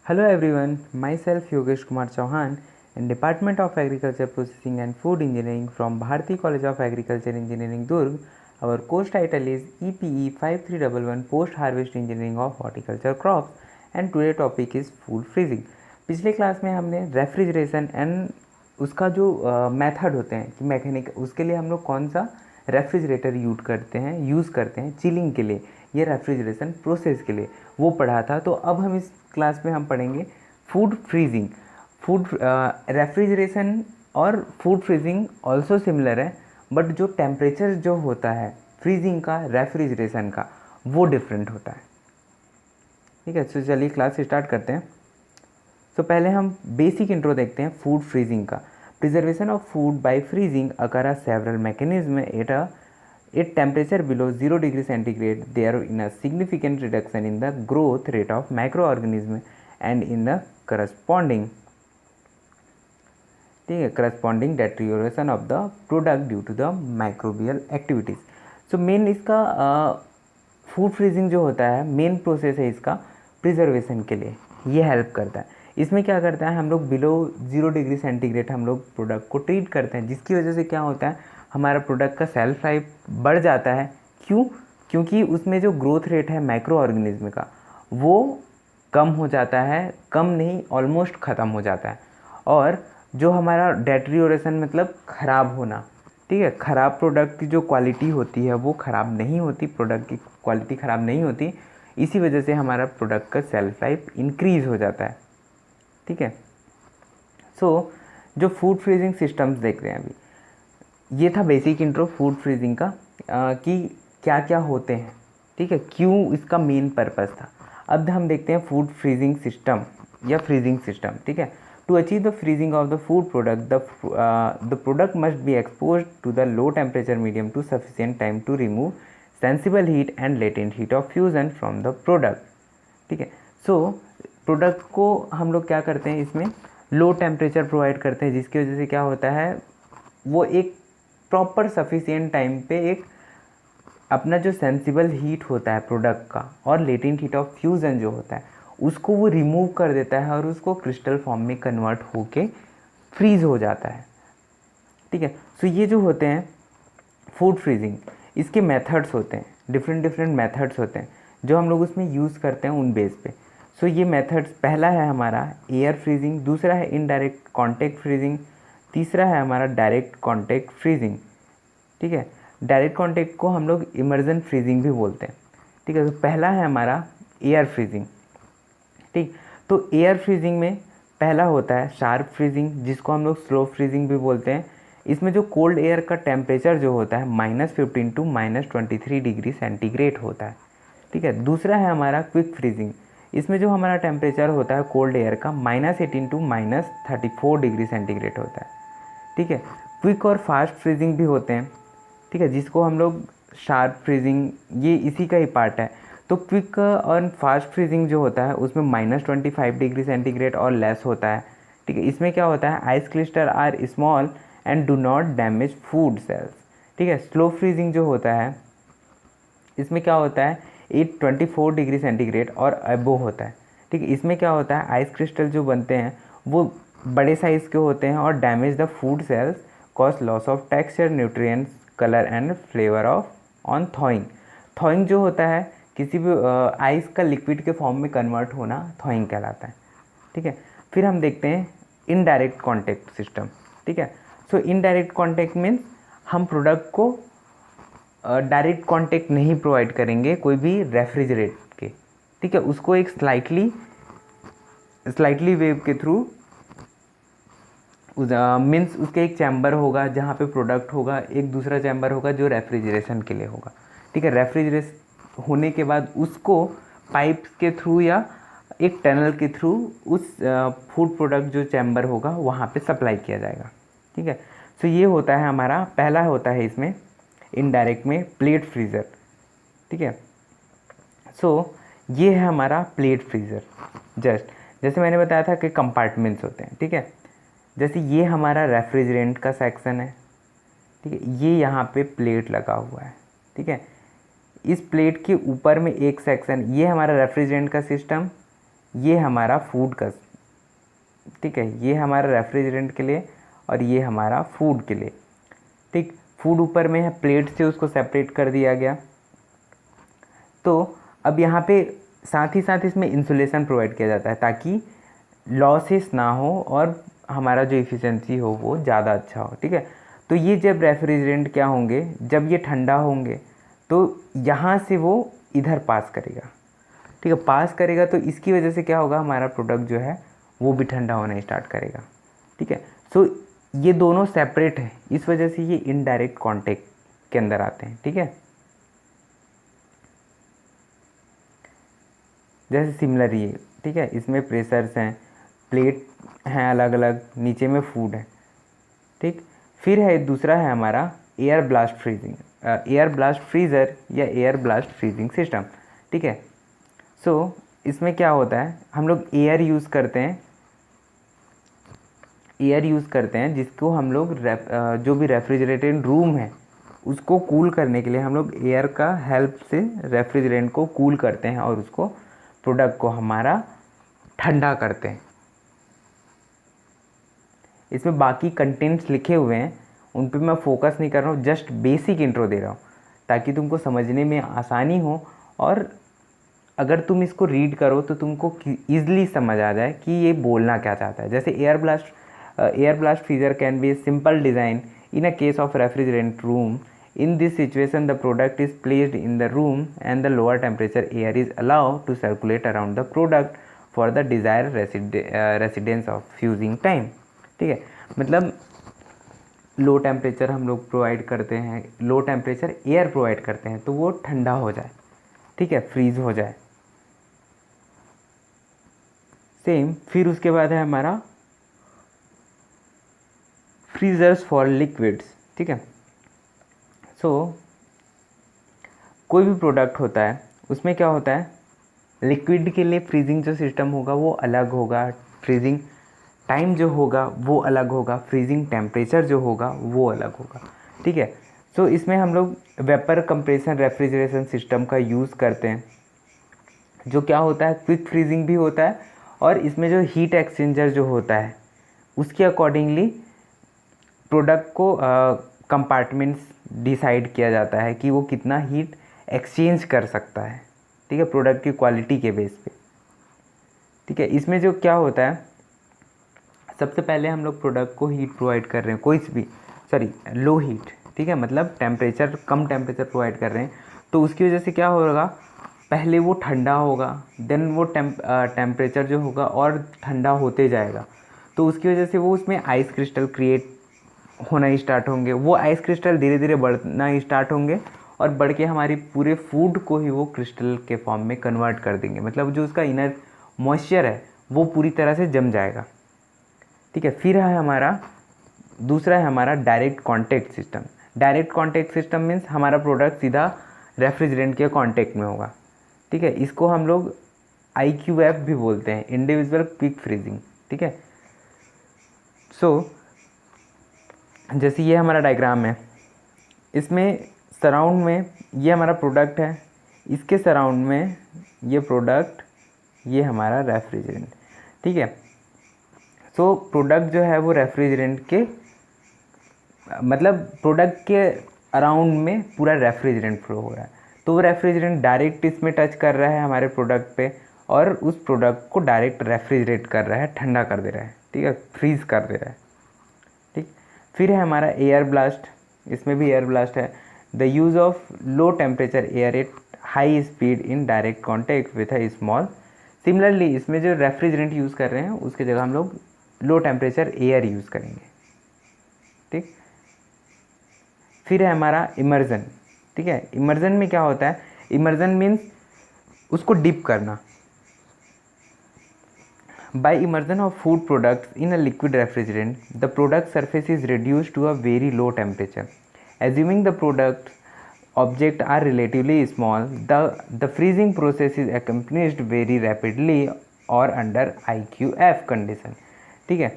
Hello everyone, myself Yogesh Kumar Chauhan in Department of Agriculture Processing and Food Engineering from Bharati College of Agriculture Engineering Durg. Our course title is EPE 5311 Post Harvest Engineering of Horticulture Crops and today topic is food freezing. पिछले class में हमने refrigeration and उसका जो method होते हैं कि mechanic उसके लिए हम लोग कौन सा रेफ्रिजरेटर यूज़ करते हैं चिलिंग के लिए या रेफ्रिजरेशन प्रोसेस के लिए वो पढ़ा था। तो अब हम इस क्लास में हम पढ़ेंगे फूड फ्रीजिंग। फूड रेफ्रिजरेशन और फूड फ्रीजिंग ऑल्सो सिमिलर है, बट जो टेम्परेचर जो होता है फ्रीजिंग का रेफ्रिजरेशन का वो डिफरेंट होता है। ठीक है, तो चलिए क्लास स्टार्ट करते हैं। तो पहले हम बेसिक इंट्रो देखते हैं फूड फ्रीजिंग का। Preservation of food by freezing occur a several mechanism at temperature below 0 degree centigrade there in a significant reduction in the growth rate of micro organism and in the corresponding corresponding deterioration of the product due to the microbial activities. So main इसका food freezing जो होता है main process है इसका preservation के लिए, ये help करता है। इसमें क्या करता है, हम लोग बिलो 0 डिग्री सेंटीग्रेड हम लोग प्रोडक्ट को ट्रीट करते हैं, जिसकी वजह से क्या होता है हमारा प्रोडक्ट का सेल्फ लाइफ बढ़ जाता है। क्यों? क्योंकि उसमें जो ग्रोथ रेट है माइक्रो ऑर्गेनिज्म का वो कम हो जाता है, कम नहीं ऑलमोस्ट ख़त्म हो जाता है। और जो हमारा डेट्रियोरेशन मतलब ख़राब होना, ठीक है, ख़राब प्रोडक्ट की जो क्वालिटी होती है वो ख़राब नहीं होती, प्रोडक्ट की क्वालिटी ख़राब नहीं होती, इसी वजह से हमारा प्रोडक्ट का सेल्फ लाइफ इंक्रीज़ हो जाता है। ठीक है, सो जो फूड फ्रीजिंग सिस्टम्स देख रहे हैं अभी, ये था बेसिक इंट्रो फूड फ्रीजिंग का कि क्या क्या होते हैं, ठीक है, क्यों इसका मेन पर्पस था। अब हम देखते हैं फूड फ्रीजिंग सिस्टम या फ्रीजिंग सिस्टम। ठीक है, to achieve the freezing of the food product the product must be expose to the low temperature medium to sufficient time to remove sensible heat and latent heat of fusion from the product. ठीक है, so product को हम लोग क्या करते हैं, इसमें low temperature provide करते हैं, जिसकी वजह से क्या होता है वो एक प्रॉपर सफिशिएंट टाइम पे एक अपना जो सेंसिबल हीट होता है प्रोडक्ट का और लेटेंट हीट ऑफ फ्यूज़न जो होता है उसको वो रिमूव कर देता है और उसको क्रिस्टल फॉर्म में कन्वर्ट होके फ्रीज़ हो जाता है। ठीक है, सो ये जो होते हैं फूड फ्रीजिंग, इसके मेथड्स होते हैं, डिफरेंट डिफरेंट मेथड्स होते हैं जो हम लोग उसमें यूज़ करते हैं उन बेस पे। सो ये मेथड्स, पहला है हमारा एयर फ्रीजिंग, दूसरा है इनडायरेक्ट कॉन्टेक्ट फ्रीजिंग, तीसरा है हमारा डायरेक्ट कॉन्टेक्ट फ्रीजिंग। ठीक है, डायरेक्ट कॉन्टेक्ट को हम लोग इमर्जन फ्रीजिंग भी बोलते हैं। ठीक है, तो पहला है हमारा एयर फ्रीजिंग। ठीक, तो एयर फ्रीजिंग में पहला होता है शार्प फ्रीजिंग, जिसको हम लोग स्लो फ्रीजिंग भी बोलते हैं। इसमें जो कोल्ड एयर का टेम्परेचर जो होता है -15 टू -23 डिग्री सेंटीग्रेड होता है। ठीक है, दूसरा है हमारा क्विक फ्रीजिंग। इसमें जो हमारा टेम्परेचर होता है कोल्ड एयर का -18 टू -34 डिग्री सेंटीग्रेड होता है। ठीक है, क्विक और फास्ट फ्रीजिंग भी होते हैं। ठीक है, जिसको हम लोग शार्प फ्रीजिंग, ये इसी का ही पार्ट है। तो क्विक और फास्ट फ्रीजिंग जो होता है उसमें -25 डिग्री सेंटीग्रेड और लेस होता है। ठीक है, इसमें क्या होता है ice crystal are small and do not damage food cells. ठीक है, स्लो फ्रीजिंग जो होता है इसमें क्या होता है 824 डिग्री सेंटीग्रेड और अबो होता है। ठीक है, इसमें क्या होता है आइस क्रिस्टल जो बनते हैं वो बड़े साइज़ के होते हैं और damage the food cells, cause loss of texture, nutrients, colour and flavour of on thawing. Thawing जो होता है किसी भी आइस का लिक्विड के फॉर्म में कन्वर्ट होना थॉइंग कहलाता है। ठीक है, फिर हम देखते हैं इनडायरेक्ट कॉन्टेक्ट सिस्टम। ठीक है, सो इनडायरेक्ट कॉन्टेक्ट मीन्स हम प्रोडक्ट को डायरेक्ट कांटेक्ट नहीं प्रोवाइड करेंगे कोई भी रेफ्रिजरेट के। ठीक है, उसको एक स्लाइटली वेव के थ्रू मीन्स उसके एक चैम्बर होगा जहाँ पे प्रोडक्ट होगा, एक दूसरा चैम्बर होगा जो रेफ्रिजरेशन के लिए होगा। ठीक है, रेफ्रिजरेट होने के बाद उसको पाइप्स के थ्रू या एक टनल के थ्रू उस फूड प्रोडक्ट जो चैम्बर होगा वहाँ पे सप्लाई किया जाएगा। ठीक है, सो ये होता है हमारा पहला होता है इसमें इनडायरेक्ट में प्लेट फ्रीज़र। ठीक है, सो ये है हमारा प्लेट फ्रीज़र। जस्ट जैसे मैंने बताया था कि कंपार्टमेंट्स होते हैं। ठीक है, जैसे ये हमारा रेफ्रिजरेंट का सेक्शन है। ठीक है, ये यहाँ पे प्लेट लगा हुआ है। ठीक है, इस प्लेट के ऊपर में एक सेक्शन, ये हमारा रेफ्रिजरेंट का सिस्टम, ये हमारा फूड का, ठीक है, ये हमारा रेफ्रिजरेंट के लिए और ये हमारा फूड के लिए। ठीक, फूड ऊपर में है, प्लेट से उसको सेपरेट कर दिया गया। तो अब यहाँ पे साथ ही साथ इसमें इंसुलेशन प्रोवाइड किया जाता है ताकि लॉसेस ना हो और हमारा जो इफ़िशेंसी हो वो ज़्यादा अच्छा हो। ठीक है, तो ये जब रेफ्रिजरेंट क्या होंगे, जब ये ठंडा होंगे तो यहाँ से वो इधर पास करेगा। ठीक है, पास करेगा तो इसकी वजह से क्या होगा, हमारा प्रोडक्ट जो है वो भी ठंडा होना स्टार्ट करेगा। ठीक है, सो ये दोनों सेपरेट है, इस वजह से ये इनडायरेक्ट कांटेक्ट के अंदर आते हैं। ठीक है, जैसे सिमिलर ये, ठीक है, इसमें प्रेशर्स हैं, प्लेट हैं अलग अलग, नीचे में फूड है। ठीक, फिर है दूसरा है हमारा air blast freezing, air blast freezer या एयर ब्लास्ट फ्रीजिंग सिस्टम। ठीक है, सो इसमें क्या होता है, हम लोग एयर यूज़ करते हैं, एयर यूज़ करते हैं जिसको हम लोग जो भी रेफ्रिजरेटेड रूम है उसको कूल करने के लिए हम लोग एयर का हेल्प से रेफ्रिजरेंट को कूल करते हैं और उसको प्रोडक्ट को हमारा ठंडा करते हैं। इसमें बाकी कंटेंट्स लिखे हुए हैं, उन पे मैं फोकस नहीं कर रहा हूँ, जस्ट बेसिक इंट्रो दे रहा हूँ ताकि तुमको समझने में आसानी हो और अगर तुम इसको रीड करो तो तुमको ईजिली समझ आ जाए कि ये बोलना क्या चाहता है। जैसे air blast freezer can be a simple design in a case of refrigerant room. In this situation, the product is placed in the room and the lower temperature air is allowed to circulate around the product for the desired residence of fusing time। ठीक है, मतलब low temperature हम लोग provide करते हैं, low temperature air provide करते हैं तो वो ठंडा हो जाए। ठीक है, फ्रीज हो जाए। सेम, फिर उसके बाद है हमारा फ्रीजर्स फॉर लिक्विड्स। ठीक है, सो कोई भी प्रोडक्ट होता है उसमें क्या होता है, लिक्विड के लिए फ्रीजिंग जो सिस्टम होगा वो अलग होगा, फ्रीजिंग टाइम जो होगा वो अलग होगा, फ्रीजिंग टेम्परेचर जो होगा वो अलग होगा। ठीक है, सो इसमें हम लोग वेपर कंप्रेशन रेफ्रिजरेशन सिस्टम का यूज़ करते हैं, जो क्या होता है क्विक फ्रीजिंग भी होता है और इसमें जो हीट एक्सचेंजर जो होता है उसके अकॉर्डिंगली प्रोडक्ट को कंपार्टमेंट्स डिसाइड किया जाता है कि वो कितना हीट एक्सचेंज कर सकता है। ठीक है, प्रोडक्ट की क्वालिटी के बेस पे। ठीक है, इसमें जो क्या होता है, सबसे पहले हम लोग प्रोडक्ट को हीट प्रोवाइड कर रहे हैं, कोई भी लो हीट। ठीक है, मतलब टेम्परेचर, कम टेम्परेचर प्रोवाइड कर रहे हैं तो उसकी वजह से क्या होगा, पहले वो ठंडा होगा, देन वो टेम्परेचर जो होगा और ठंडा होते जाएगा तो उसकी वजह से वो उसमें आइस क्रिस्टल क्रिएट होना स्टार्ट होंगे। वो आइस क्रिस्टल धीरे धीरे बढ़ना स्टार्ट होंगे और बढ़ के हमारी पूरे फूड को ही वो क्रिस्टल के फॉर्म में कन्वर्ट कर देंगे, मतलब जो उसका इनर मॉइस्चर है वो पूरी तरह से जम जाएगा। ठीक है, फिर है हमारा दूसरा है हमारा direct contact system. Direct contact system means हमारा प्रोडक्ट सीधा रेफ्रिजरेंट के कॉन्टैक्ट में होगा। ठीक है, इसको हम लोग IQF भी बोलते हैं, इंडिविजुअल क्विक फ्रीजिंग। ठीक है, सो जैसे ये हमारा डायग्राम है, इसमें सराउंड में ये हमारा प्रोडक्ट है, इसके सराउंड में ये प्रोडक्ट, ये हमारा रेफ्रिजरेंट। ठीक है, सो प्रोडक्ट जो है वो रेफ्रिजरेंट के, मतलब प्रोडक्ट के अराउंड में पूरा रेफ्रिजरेंट फ्लो हो रहा है तो वो रेफ्रिजरेंट डायरेक्ट इसमें टच कर रहा है हमारे प्रोडक्ट पे और उस प्रोडक्ट को डायरेक्ट रेफ्रिजरेट कर रहा है, ठंडा कर दे रहा है। ठीक है, फ्रीज कर दे रहा है। ठीक, फिर है हमारा एयर ब्लास्ट, इसमें भी एयर ब्लास्ट है। The use of low temperature air at high speed in direct contact with a small. Similarly इसमें जो रेफ्रिजरेंट यूज़ कर रहे हैं उसकी जगह हम लोग लो टेम्परेचर एयर यूज़ करेंगे। ठीक, फिर है हमारा इमर्जन। ठीक है, इमर्जन में क्या होता है, इमर्जन मीन्स उसको डिप करना। By immersion of food products in a liquid refrigerant, the product surface is reduced to a very low temperature. Assuming the product objects are relatively small, the freezing process is accomplished very rapidly or under IQF condition। ठीक है,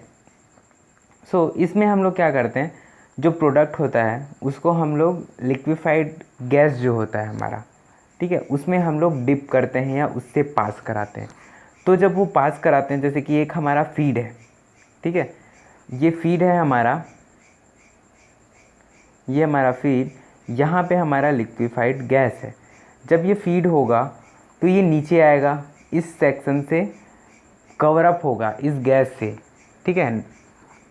सो इसमें हम लोग क्या करते हैं, जो product होता है उसको हम लोग लिक्विफाइड गैस जो होता है हमारा, ठीक है, उसमें हम लोग डिप करते हैं या उससे पास कराते हैं। तो जब वो पास कराते हैं, जैसे कि एक हमारा फीड है, ठीक है, ये फीड है हमारा, ये हमारा फीड, यहाँ पे हमारा लिक्विफाइड गैस है। जब ये फीड होगा तो ये नीचे आएगा, इस सेक्शन से कवर अप होगा इस गैस से, ठीक है।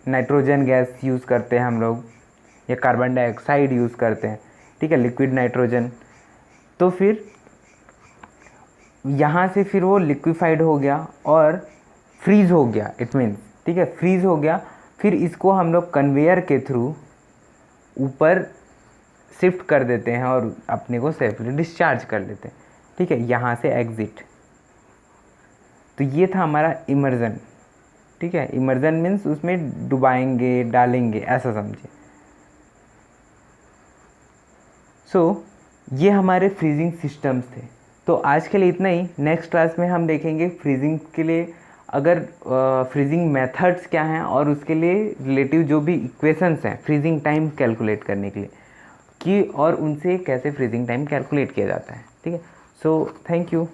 नाइट्रोजन गैस यूज़ करते हैं हम लोग, या कार्बन डाइऑक्साइड यूज़ करते हैं, ठीक है, लिक्विड नाइट्रोजन। तो फिर यहाँ से फिर वो लिक्विफाइड हो गया और फ्रीज़ हो गया, इट मीन्स, ठीक है, फ्रीज़ हो गया। फिर इसको हम लोग कन्वेयर के थ्रू ऊपर शिफ्ट कर देते हैं और अपने को सेफली डिस्चार्ज कर लेते हैं, ठीक है, यहाँ से एग्ज़िट। तो ये था हमारा इमर्जन, ठीक है। इमर्जन मीन्स उसमें डुबाएंगे, डालेंगे, ऐसा समझिए। सो ये हमारे फ्रीजिंग सिस्टम्स थे। तो आज के लिए इतना ही। नेक्स्ट क्लास में हम देखेंगे फ्रीजिंग के लिए अगर फ्रीजिंग मेथड्स क्या हैं और उसके लिए रिलेटिव जो भी इक्वेशंस हैं फ्रीजिंग टाइम कैलकुलेट करने के लिए कि और उनसे कैसे फ्रीजिंग टाइम कैलकुलेट किया जाता है, ठीक है। So thank you.